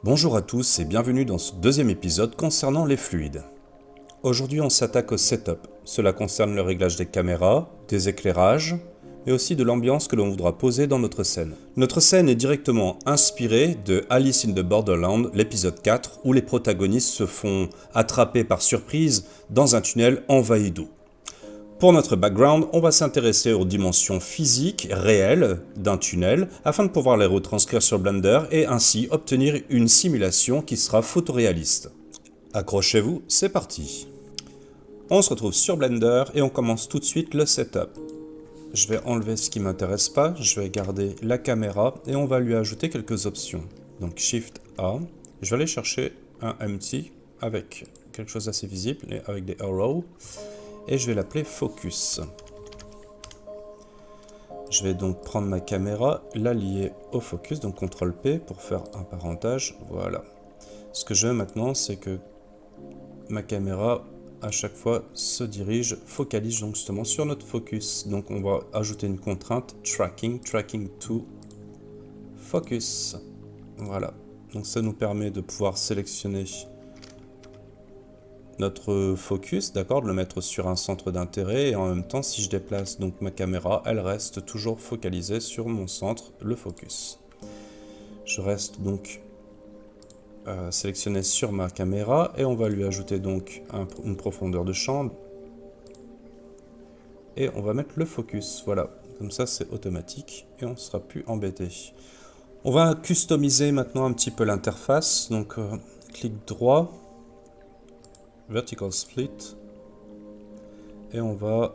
Bonjour à tous et bienvenue dans ce deuxième épisode concernant les fluides. Aujourd'hui on s'attaque au setup. Cela concerne le réglage des caméras, des éclairages, et aussi de l'ambiance que l'on voudra poser dans notre scène. Notre scène est directement inspirée de Alice in the Borderland, l'épisode 4, où les protagonistes se font attraper par surprise dans un tunnel envahi d'eau. Pour notre background, on va s'intéresser aux dimensions physiques réelles d'un tunnel afin de pouvoir les retranscrire sur Blender et ainsi obtenir une simulation qui sera photoréaliste. Accrochez-vous, c'est parti. On se retrouve sur Blender et on commence tout de suite le setup. Je vais enlever ce qui ne m'intéresse pas, je vais garder la caméra et on va lui ajouter quelques options. Donc Shift A, je vais aller chercher un empty avec quelque chose d'assez visible et avec des arrows. Et je vais l'appeler Focus. Je vais donc prendre ma caméra, la lier au focus, donc CTRL P pour faire un parentage, voilà. Ce que je veux maintenant, c'est que ma caméra, à chaque fois, se focalise donc justement sur notre focus. Donc on va ajouter une contrainte, tracking to focus. Voilà, donc ça nous permet de pouvoir sélectionner notre focus, d'accord, de le mettre sur un centre d'intérêt et en même temps si je déplace donc ma caméra, elle reste toujours focalisée sur mon centre, le focus. Je reste donc sélectionné sur ma caméra et on va lui ajouter donc une profondeur de champ et on va mettre le focus, voilà, comme ça c'est automatique et on ne sera plus embêté. On va customiser maintenant un petit peu l'interface, donc clic droit, Vertical Split, et on va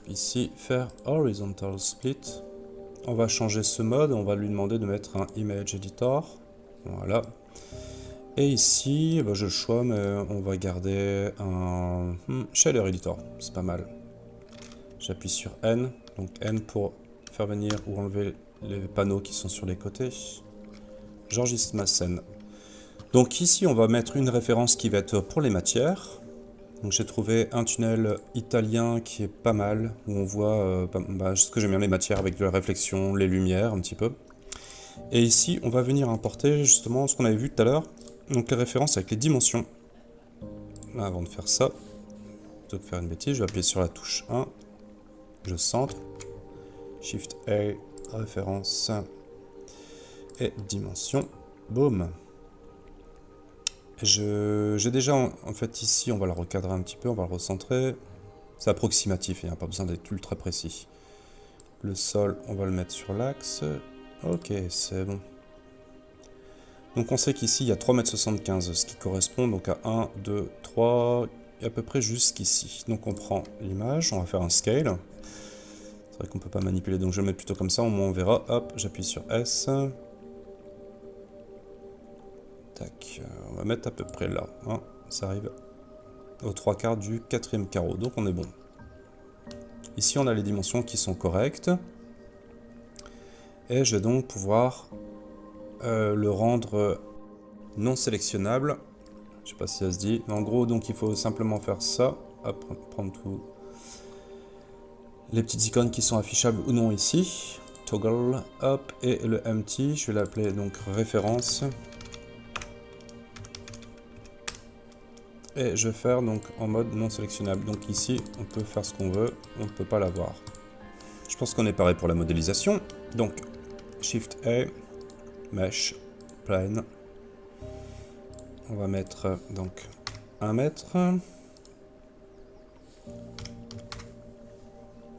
ici faire Horizontal Split. On va changer ce mode, on va lui demander de mettre un Image Editor, voilà. Et ici, j'ai le choix, mais on va garder un Shader Editor, c'est pas mal. J'appuie sur N, donc N pour faire venir ou enlever les panneaux qui sont sur les côtés. J'enregistre ma scène. Donc ici, on va mettre une référence qui va être pour les matières. Donc j'ai trouvé un tunnel italien qui est pas mal, où on voit ce que j'aime bien, les matières avec de la réflexion, les lumières un petit peu. Et ici, on va venir importer justement ce qu'on avait vu tout à l'heure, donc les références avec les dimensions. Avant de faire ça, plutôt que faire une bêtise, je vais appuyer sur la touche 1, je centre, Shift A, référence et dimension, boum. J'ai déjà, en fait ici, on va le recadrer un petit peu, on va le recentrer. C'est approximatif, il n'y a pas besoin d'être ultra précis. Le sol, on va le mettre sur l'axe. Ok, c'est bon. Donc on sait qu'ici, il y a 3,75 m, ce qui correspond donc à 1, 2, 3, et à peu près jusqu'ici. Donc on prend l'image, on va faire un scale. C'est vrai qu'on ne peut pas manipuler, donc je vais le mettre plutôt comme ça, au moins on verra. Hop, j'appuie sur S. Tac, on va mettre à peu près là. Hein, ça arrive aux 3/4 du 4e carreau, donc on est bon. Ici, on a les dimensions qui sont correctes. Et je vais donc pouvoir le rendre non sélectionnable. Je sais pas si ça se dit. Mais en gros, donc il faut simplement faire ça. Hop, prendre tous les petites icônes qui sont affichables ou non ici. Toggle, hop, et le empty, je vais l'appeler donc référence. Et je vais faire donc en mode non sélectionnable. Donc ici, on peut faire ce qu'on veut, on ne peut pas l'avoir. Je pense qu'on est pareil pour la modélisation. Donc, Shift A, Mesh, Plane. On va mettre donc 1 mètre.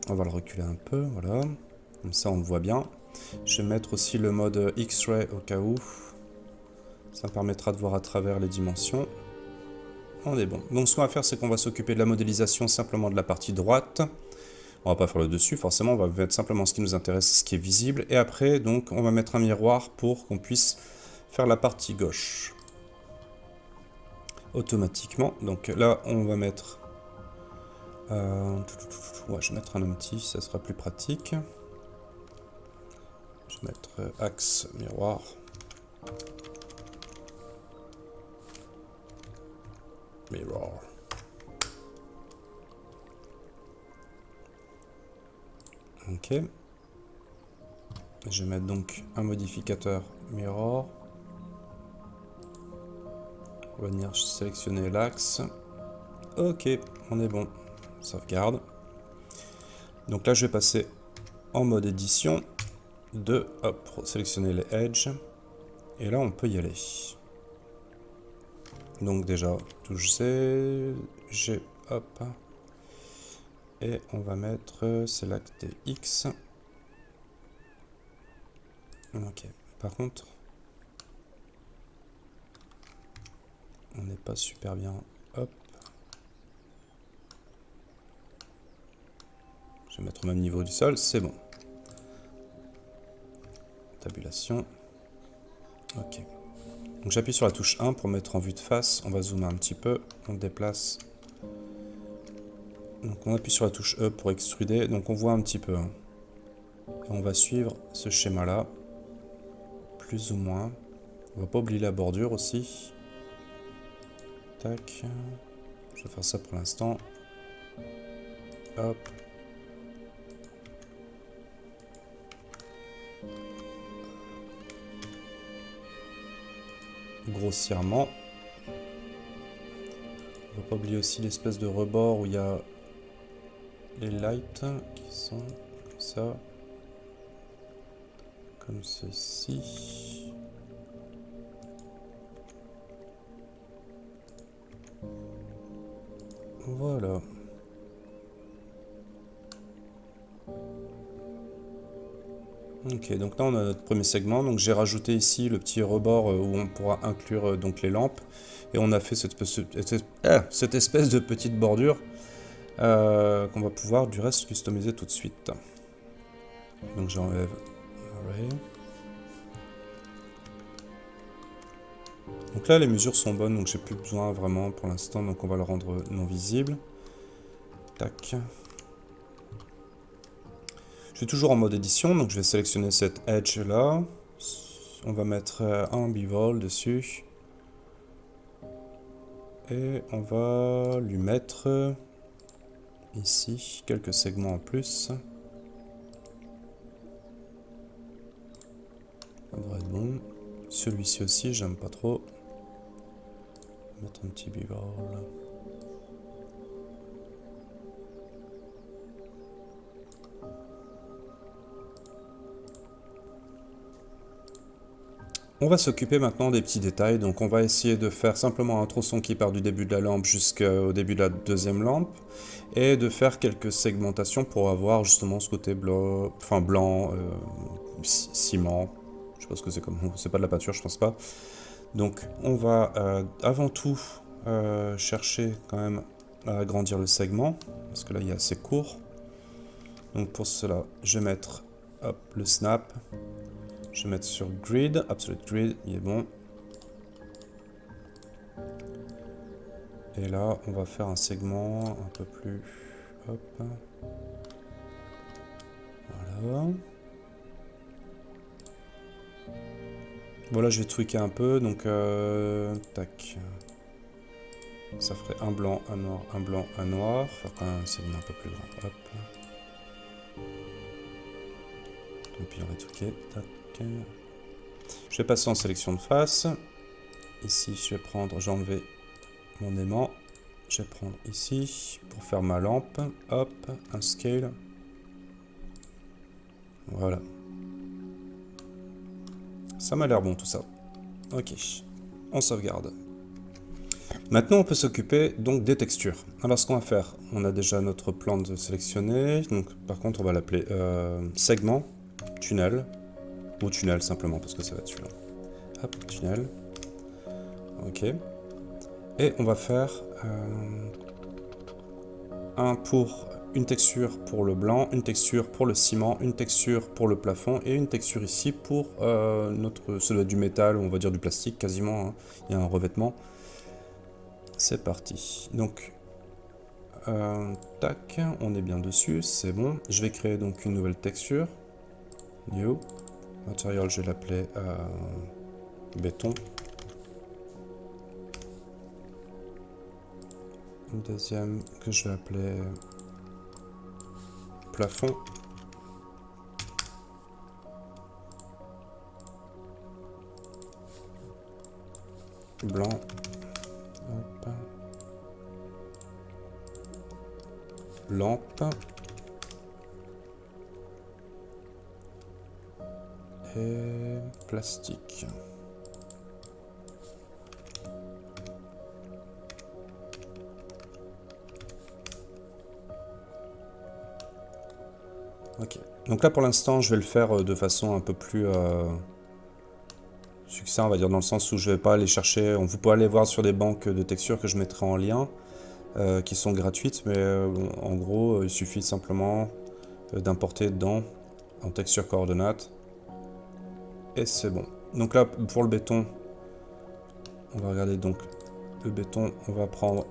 On va le reculer un peu, voilà. Comme ça, on le voit bien. Je vais mettre aussi le mode X-Ray au cas où. Ça me permettra de voir à travers les dimensions. On est bon. Donc ce qu'on va faire, c'est qu'on va s'occuper de la modélisation simplement de la partie droite. On va pas faire le dessus, forcément, on va mettre simplement ce qui nous intéresse, ce qui est visible. Et après, donc, on va mettre un miroir pour qu'on puisse faire la partie gauche. Automatiquement. Donc là, on va mettre... ouais, je vais mettre un empty, ça sera plus pratique. Je vais mettre axe, miroir. Mirror. Ok. Je vais mettre donc un modificateur mirror. On va venir sélectionner l'axe. Ok, on est bon. Sauvegarde. Donc là, je vais passer en mode édition. Hop, sélectionner les edges. Et là, on peut y aller. Donc déjà, touche C, G, hop. Et on va mettre Select X. Ok, par contre, on n'est pas super bien. Hop. Je vais mettre au même niveau du sol, c'est bon. Tabulation. Ok. Donc j'appuie sur la touche 1 pour mettre en vue de face. On va zoomer un petit peu. On déplace. Donc on appuie sur la touche E pour extruder. Donc on voit un petit peu. Et on va suivre ce schéma-là. Plus ou moins. On va pas oublier la bordure aussi. Tac. Je vais faire ça pour l'instant. Hop. Grossièrement. On va pas oublier aussi l'espèce de rebord où il y a les lights qui sont comme ça. Comme ceci. Voilà. Ok, donc là on a notre premier segment. Donc j'ai rajouté ici le petit rebord où on pourra inclure donc les lampes. Et on a fait cette espèce de petite bordure qu'on va pouvoir du reste customiser tout de suite. Donc j'enlève Array. Donc là les mesures sont bonnes, donc j'ai plus besoin vraiment pour l'instant, donc on va le rendre non visible. Tac. Je suis toujours en mode édition, donc je vais sélectionner cette edge là. On va mettre un bivol dessus. Et on va lui mettre ici quelques segments en plus. Ça devrait être bon. Celui-ci aussi, j'aime pas trop. Mettre un petit bivol. On va s'occuper maintenant des petits détails, donc on va essayer de faire simplement un tronçon qui part du début de la lampe jusqu'au début de la deuxième lampe, et de faire quelques segmentations pour avoir justement ce côté blanc, ciment, je sais pas ce que c'est comme, c'est pas de la peinture, je pense pas. Donc on va avant tout chercher quand même à agrandir le segment, parce que là il est assez court. Donc pour cela, je vais mettre hop, le snap. Je vais mettre sur Grid, Absolute Grid, il est bon. Et là, on va faire un segment un peu plus... Hop. Voilà. Voilà, je vais tweaker un peu, donc... tac. Ça ferait un blanc, un noir, un blanc, un noir. Faire quand même un segment un peu plus grand. Hop. Et puis on va tweaker. Tac. Je vais passer en sélection de face. Ici, je vais prendre... J'ai enlevé mon aimant. Je vais prendre ici pour faire ma lampe. Hop, un scale. Voilà. Ça m'a l'air bon tout ça. Ok, on sauvegarde. Maintenant, on peut s'occuper donc des textures. Alors, ce qu'on va faire, on a déjà notre plan de sélectionner. Donc, par contre, on va l'appeler segment, tunnel, ou tunnel simplement parce que ça va être celui-là. Hop, tunnel. Ok. Et on va faire une texture pour le blanc, une texture pour le ciment, une texture pour le plafond et une texture ici pour ça doit être du métal, on va dire du plastique quasiment, hein. Il y a un revêtement. C'est parti. Donc, tac, on est bien dessus, c'est bon. Je vais créer donc une nouvelle texture. New. Material, je vais l'appeler béton. Une deuxième que je vais appeler plafond. Blanc. lampe. Et plastique. Ok. Donc là pour l'instant je vais le faire de façon un peu plus succinct, on va dire, dans le sens où je vais pas aller chercher. Vous pouvez aller voir sur des banques de textures que je mettrai en lien, qui sont gratuites, mais en gros il suffit simplement d'importer dedans en texture coordonnates. Et c'est bon. Donc là, pour le béton, on va regarder donc le béton, on va prendre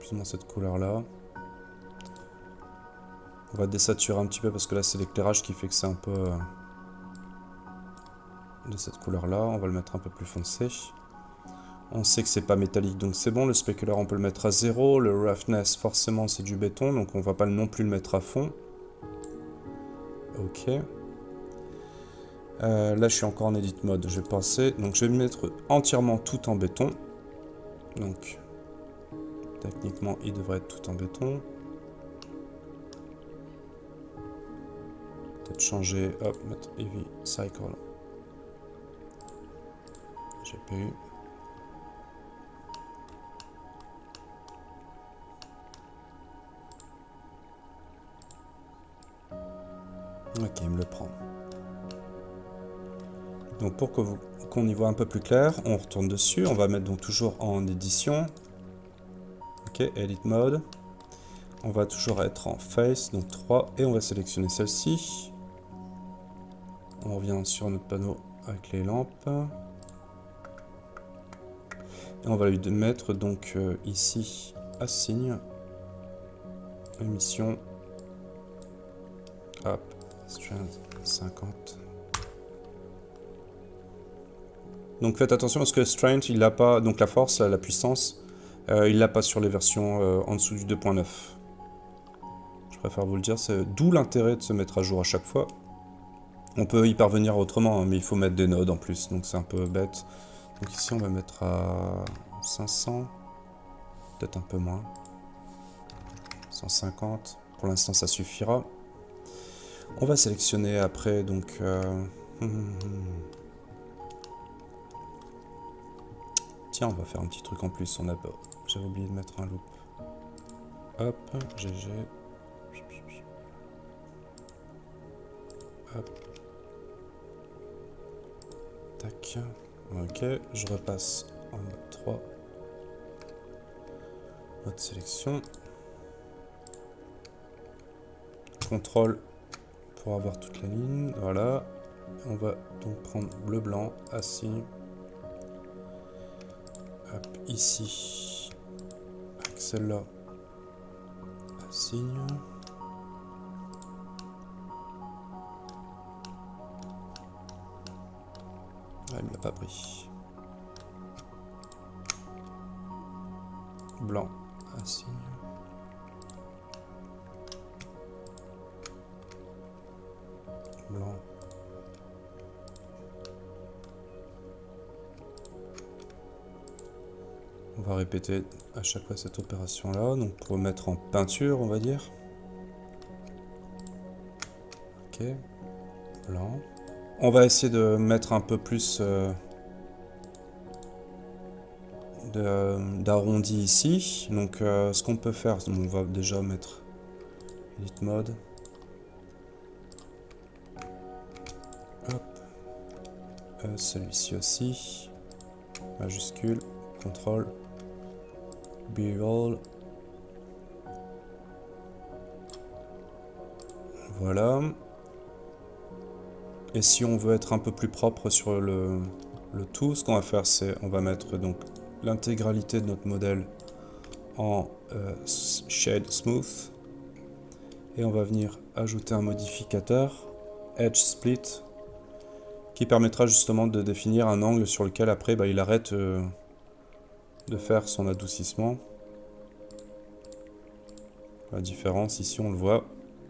plus ou moins cette couleur-là. On va désaturer un petit peu parce que là, c'est l'éclairage qui fait que c'est un peu de cette couleur-là. On va le mettre un peu plus foncé. On sait que c'est pas métallique, donc c'est bon. Le specular, on peut le mettre à 0. Le roughness, forcément, c'est du béton, donc on va pas non plus le mettre à fond. Ok. Là, je suis encore en edit mode, je vais passer. Donc, je vais mettre entièrement tout en béton. Donc, techniquement, il devrait être tout en béton. Peut-être changer, hop, mettre Heavy Cycle. GPU. Ok, il me le prend. Donc pour qu'on y voit un peu plus clair, on retourne dessus. On va mettre donc toujours en édition. Ok, Edit Mode. On va toujours être en Face, donc 3. Et on va sélectionner celle-ci. On revient sur notre panneau avec les lampes. Et on va lui mettre donc ici, Assigne. Émission. Hop, Strength 50. Donc faites attention parce que Strength, il n'a pas, donc la force, la puissance, il l'a pas sur les versions en dessous du 2.9. Je préfère vous le dire, c'est d'où l'intérêt de se mettre à jour à chaque fois. On peut y parvenir autrement, hein, mais il faut mettre des nodes en plus, donc c'est un peu bête. Donc ici on va mettre à 500, peut-être un peu moins. 150, pour l'instant ça suffira. On va sélectionner après donc... Tiens, on va faire un petit truc en plus. J'avais oublié de mettre un loop. Hop, GG. Hop. Tac. Ok, je repasse en mode 3. Mode sélection. CTRL pour avoir toute la ligne. Voilà. On va donc prendre bleu, blanc, assigne. Hop, ici. Avec celle-là. Assigne. Ah, il ne l'a pas pris. Blanc, assigne. Blanc. On va répéter à chaque fois cette opération-là, donc pour mettre en peinture, on va dire. Ok. Blanc. On va essayer de mettre un peu plus d'arrondi ici. Donc ce qu'on peut faire, on va déjà mettre Edit Mode. Hop. Celui-ci aussi. Majuscule. CTRL. B-Roll. Voilà. Et si on veut être un peu plus propre sur le tout, ce qu'on va faire, c'est on va mettre donc l'intégralité de notre modèle en Shade Smooth. Et on va venir ajouter un modificateur, Edge Split, qui permettra justement de définir un angle sur lequel après il arrête de faire son adoucissement. La différence ici on le voit,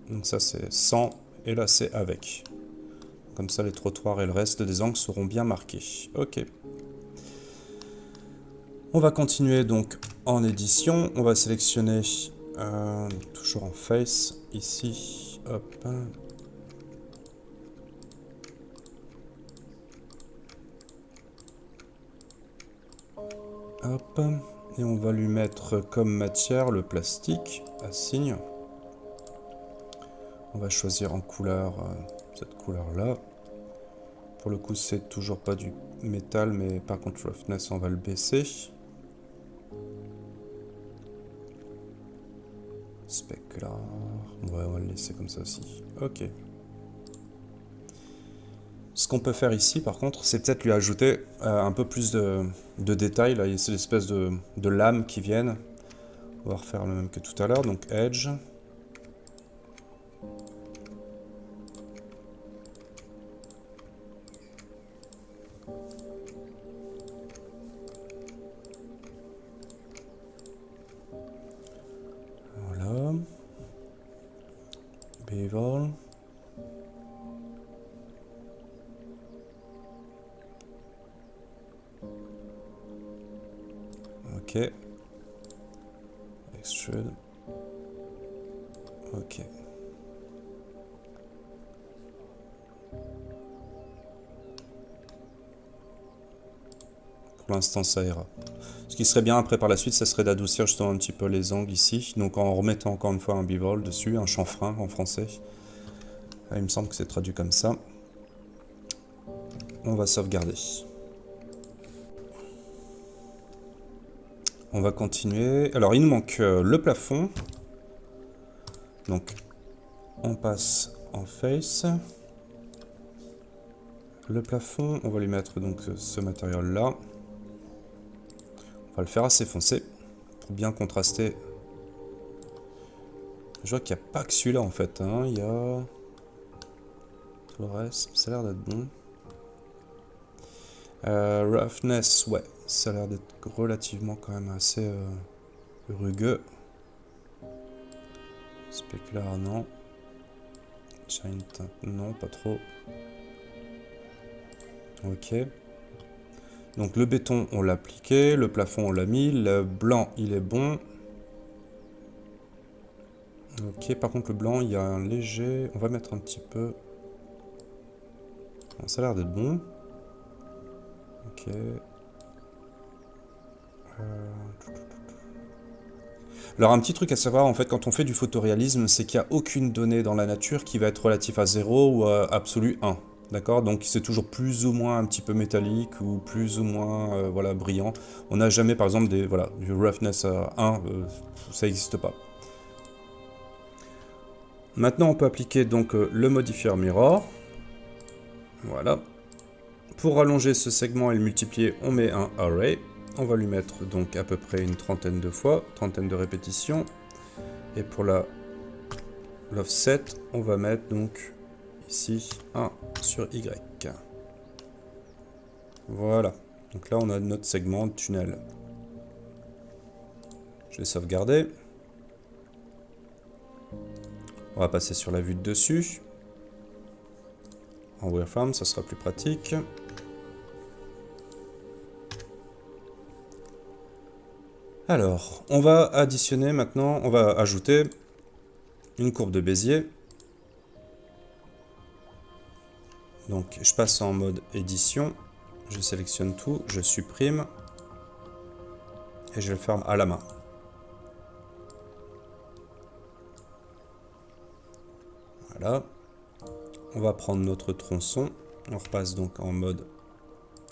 donc ça c'est sans et là c'est avec. Comme ça les trottoirs et le reste des angles seront bien marqués. Ok. On va continuer donc en édition, on va sélectionner Toujours en face, ici, hop. Hop. Et on va lui mettre comme matière le plastique à signe. On va choisir en couleur cette couleur-là. Pour le coup, c'est toujours pas du métal, mais par contre, roughness, on va le baisser. Specular. Ouais, on va le laisser comme ça aussi. Ok. Ce qu'on peut faire ici, par contre, c'est peut-être lui ajouter un peu plus de détails. Là, il y a ces espèces de lames qui viennent. On va refaire le même que tout à l'heure. Donc, edge. Voilà. Bevel. Ok. Extrude. Ok. Pour l'instant, ça ira. Ce qui serait bien après par la suite, ça serait d'adoucir justement un petit peu les angles ici. Donc en remettant encore une fois un bevel dessus, un chanfrein en français. Ah, il me semble que c'est traduit comme ça. On va sauvegarder. On va continuer. Alors il nous manque le plafond. Donc on passe en face. Le plafond, on va lui mettre donc ce matériel là. On va le faire assez foncé pour bien contraster. Je vois qu'il n'y a pas que celui-là en fait. Hein. Il y a tout le reste. Ça a l'air d'être bon. Roughness, ouais. Ça a l'air d'être relativement quand même assez rugueux. Specular, non. Shine tint, non, pas trop. Ok. Donc le béton, on l'a appliqué. Le plafond, on l'a mis. Le blanc, il est bon. Ok, par contre le blanc, il y a un léger... On va mettre un petit peu... Bon, ça a l'air d'être bon. Ok. Alors un petit truc à savoir en fait quand on fait du photoréalisme, c'est qu'il n'y a aucune donnée dans la nature qui va être relative à 0 ou à absolu 1. D'accord? Donc c'est toujours plus ou moins un petit peu métallique ou plus ou moins voilà, brillant. On n'a jamais par exemple voilà, du roughness à 1, ça n'existe pas. Maintenant on peut appliquer donc le modifier mirror. Voilà. Pour rallonger ce segment et le multiplier, on met un array. On va lui mettre donc à peu près une trentaine de fois, trentaine de répétitions. Et pour l'offset, on va mettre donc ici 1 sur Y. Voilà. Donc là, on a notre segment de tunnel. Je vais sauvegarder. On va passer sur la vue de dessus. En wireframe, ça sera plus pratique. Alors, on va additionner maintenant, on va ajouter une courbe de Bézier. Donc, je passe en mode édition. Je sélectionne tout, je supprime. Et je le ferme à la main. Voilà. On va prendre notre tronçon. On repasse donc en mode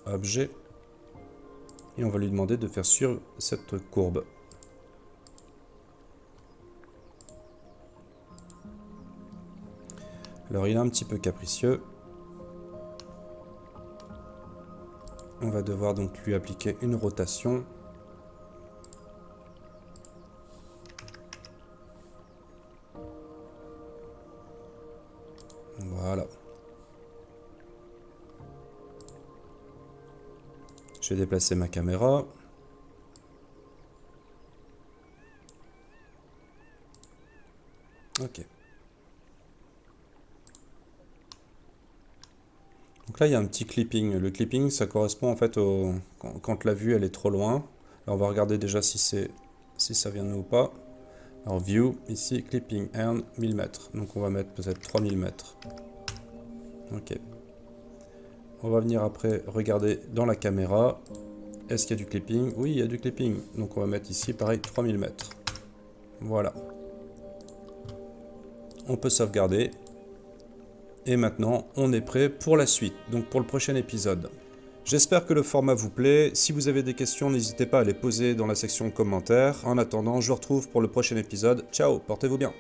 objet. Et on va lui demander de faire suivre cette courbe. Alors il est un petit peu capricieux. On va devoir donc lui appliquer une rotation. Voilà. Je vais déplacer ma caméra. Ok. Donc là, il y a un petit clipping. Le clipping, ça correspond en fait au... quand la vue elle est trop loin. Là, on va regarder déjà si ça vient de nous ou pas. Alors view, ici clipping end 1000 mètres. Donc on va mettre peut-être 3000 mètres. Ok. On va venir après regarder dans la caméra. Est-ce qu'il y a du clipping? Oui, il y a du clipping. Donc on va mettre ici pareil 3000 mètres. Voilà. On peut sauvegarder. Et maintenant, on est prêt pour la suite, donc pour le prochain épisode. J'espère que le format vous plaît. Si vous avez des questions, n'hésitez pas à les poser dans la section commentaires. En attendant, je vous retrouve pour le prochain épisode. Ciao, portez-vous bien.